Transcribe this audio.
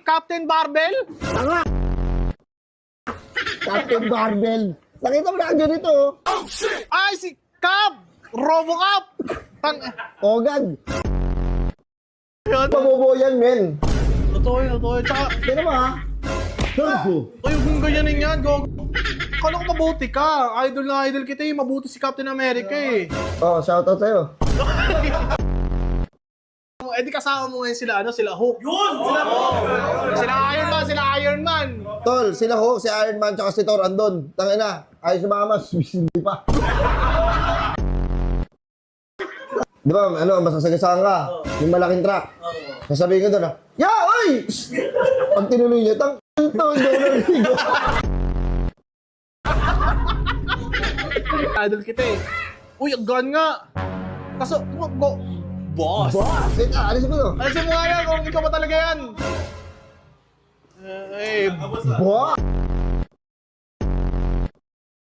Captain Barbell? Tanga! Captain Barbell. Nakita mo na ang ganito. Ay, si Cap! Robocop! Ogan. Yun. Pabobo yan, men. Totoo yun. Tsaka, Sino mo, ha? Turbo. ay, kung ganyanin yan, go. Kala ko mabuti ka. Idol na idol kita eh. Mabuti si Captain America eh. Oh, shoutout sa'yo. Eh di kasama mo ngayon sila Hulk. Yun! Sila Iron Man. Tol, sila ho, si Iron Man tsaka si Thor andun. Tangina, ayos na mama, hindi pa. Di ba, masasagasaan ka? Yung malaking truck. Sasabihin ko doon, ha? Ya, oy! Pag tinuloy niya, hindi ako narinig. Idol kita eh. Uy, ang gan nga. Kaso, boss. Boss! Wait, alis mo to. Alisin mo nga yan kung ikaw ba talaga yan. Boss!